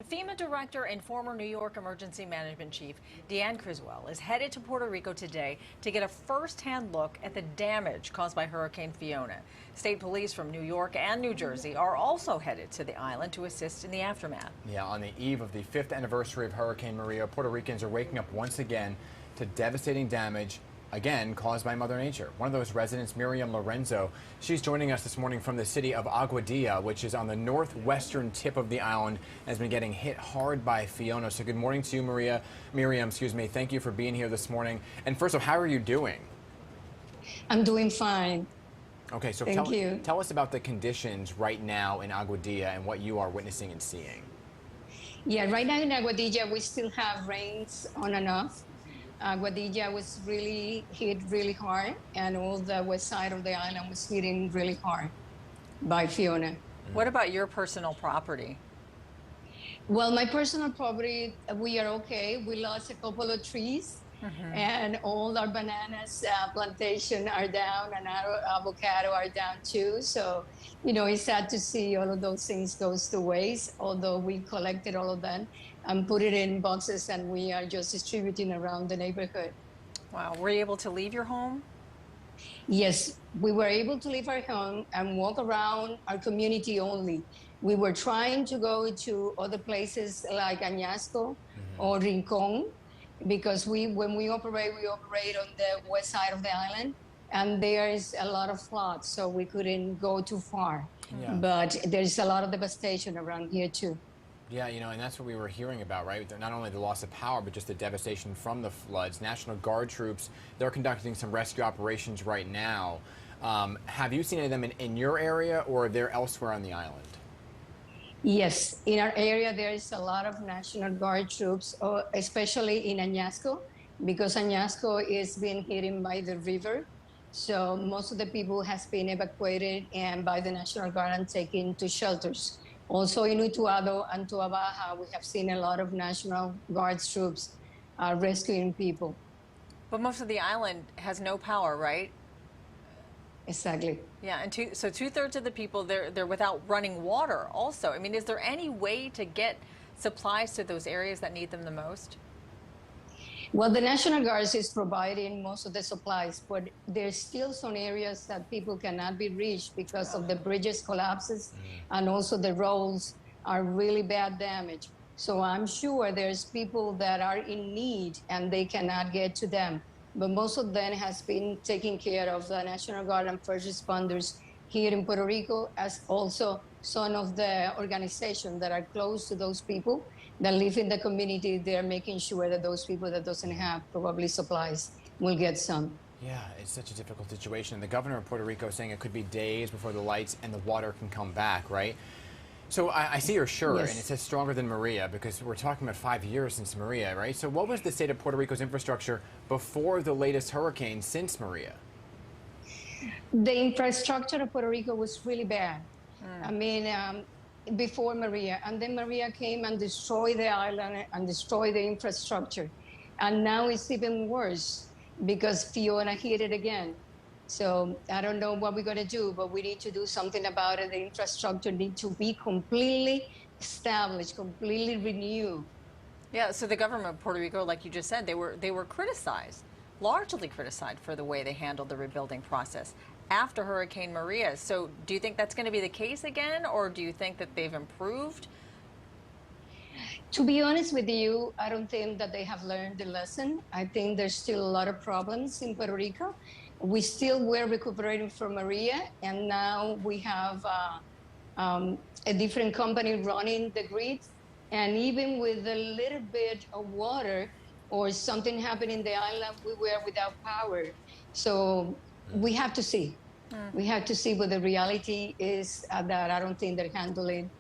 FEMA director and former New York Emergency Management Chief Deanne Criswell is headed to Puerto Rico today to get a first-hand look at the damage caused by Hurricane Fiona. State police from New York and New Jersey are also headed to the island to assist in the aftermath. Yeah, on the eve of the 5th anniversary of Hurricane Maria, Puerto Ricans are waking up once again to devastating damage, again caused by Mother Nature. One of those residents, Myriam Lorenzo, she's joining us this morning from the city of Aguadilla, which is on the northwestern tip of the island, and has been getting hit hard by Fiona. So good morning to you, Myriam, excuse me. Thank you for being here this morning. And first of all, how are you doing? I'm doing fine. Okay, so tell us about the conditions right now in Aguadilla and what you are witnessing and seeing. Yeah, right now in Aguadilla, we still have rains on and off. Aguadilla was really hit really hard, and all the west side of the island was hitting really hard by Fiona. What about your personal property? Well, my personal property, we are okay. We lost a couple of trees, and all our bananas plantation are down, and our avocado are down too. So, you know, it's sad to see all of those things goes to waste, although we collected all of them and put it in boxes, and we are just distributing around the neighborhood. Wow, were you able to leave your home? Yes, we were able to leave our home and walk around our community only. We were trying to go to other places like Añasco or Rincon, because when we operate on the west side of the island, and there is a lot of floods, so we couldn't go too far. Yeah. But there's a lot of devastation around here too. Yeah, you know, and that's what we were hearing about, right? Not only the loss of power, but just the devastation from the floods. National Guard troops, they're conducting some rescue operations right now. Have you seen any of them in your area, or they're elsewhere on the island? Yes, in our area, there is a lot of National Guard troops, especially in Añasco, because Añasco is being hit by the river. So most of the people has been evacuated and by the National Guard and taken to shelters. Also in Utuado and Toa Baja, we have seen a lot of National Guard troops rescuing people. But most of the island has no power, right? Exactly. Yeah, and so two-thirds of the people, they're without running water also. I mean, is there any way to get supplies to those areas that need them the most? Well, the National Guard is providing most of the supplies, but there's still some areas that people cannot be reached because of the bridges collapses, and also the roads are really bad damage. So I'm sure there's people that are in need and they cannot get to them. But most of them has been taken care of the National Guard and first responders here in Puerto Rico, as also some of the organizations that are close to those people that live in the community. They're making sure that those people that doesn't have probably supplies will get some. Yeah, it's such a difficult situation. And the governor of Puerto Rico is saying it could be days before the lights and the water can come back, right? So I see your shirt, Yes. and it says stronger than Maria, because we're talking about 5 years since Maria, right? So what was the state of Puerto Rico's infrastructure before the latest hurricane since Maria? The infrastructure of Puerto Rico was really bad. I mean, before Maria, and then Maria came and destroyed the island and destroyed the infrastructure. And now it's even worse because Fiona hit it again. So I don't know what we're going to do, but we need to do something about it. The infrastructure needs to be completely established, completely renewed. Yeah, so the government of Puerto Rico, like you just said, they were criticized, largely criticized for the way they handled the rebuilding process after Hurricane Maria. So do you think that's going to be the case again, or do you think that they've improved? To be honest with you, I don't think that they have learned the lesson. I think there's still a lot of problems in Puerto Rico. We still were recuperating from Maria, and now we have a different company running the grid. And even with a little bit of water or something happening in the island, we were without power. So we have to see. We have to see what the reality is, that I don't think they're handling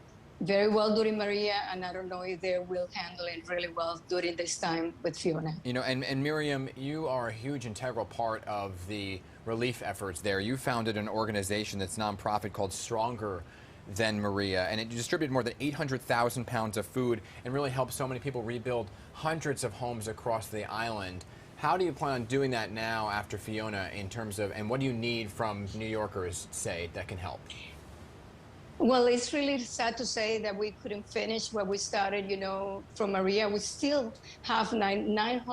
very well during Maria, and I don't know if they will handle it really well during this time with Fiona. You know, and Myriam, you are a huge integral part of the relief efforts there. You founded an organization that's nonprofit called Stronger Than Maria, and it distributed more than 800,000 pounds of food and really helped so many people rebuild hundreds of homes across the island. How do you plan on doing that now after Fiona in terms of, and what do you need from New Yorkers, say, that can help? Well, it's really sad to say that we couldn't finish what we started, from Maria. We still have nine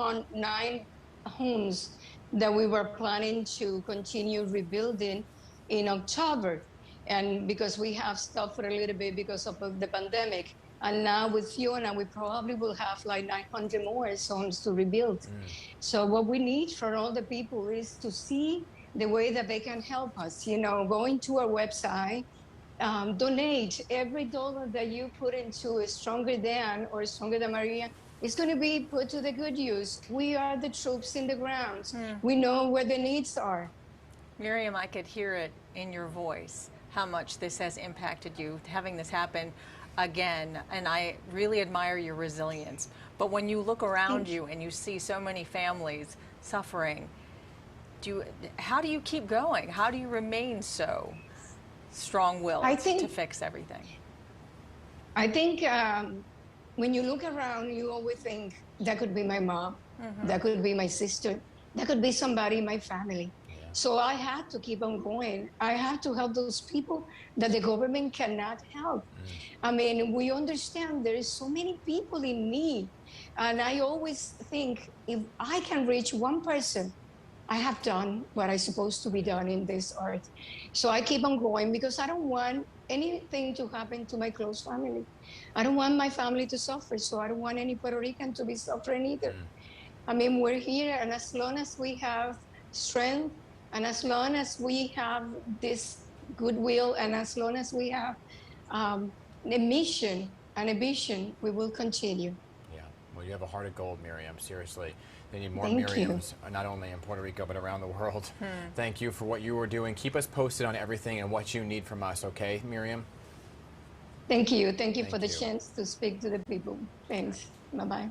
homes that we were planning to continue rebuilding in October. And because we have stopped for a little bit because of the pandemic. And now with Fiona, we probably will have like 900 more homes to rebuild. So what we need from all the people is to see the way that they can help us, going to our website, donate. Every dollar that you put into a Stronger Than or Stronger Than Maria is going to be put to the good use. We are the troops in the ground. We know where the needs are. Myriam, I could hear it in your voice, how much this has impacted you, having this happen again, and I really admire your resilience. But when you look around you and you see so many families suffering, how do you keep going? How do you remain so strong-willed to fix everything? I think when you look around, you always think, that could be my mom, that could be my sister, that could be somebody in my family. So I had to keep on going. I had to help those people that the government cannot help. I mean, we understand there is so many people in need. And I always think, if I can reach one person, I have done what I'm supposed to be done in this earth. So I keep on going because I don't want anything to happen to my close family. I don't want my family to suffer, so I don't want any Puerto Rican to be suffering either. I mean, we're here, and as long as we have strength, and as long as we have this goodwill, and as long as we have a mission and a vision, we will continue. Yeah, well, you have a heart of gold, Myriam, seriously. They need more Thank Myriams, not only in Puerto Rico, but around the world. Thank you for what you are doing. Keep us posted on everything and what you need from us, okay, Myriam? Thank you. Thank you for the chance to speak to the people. Thanks. Bye-bye.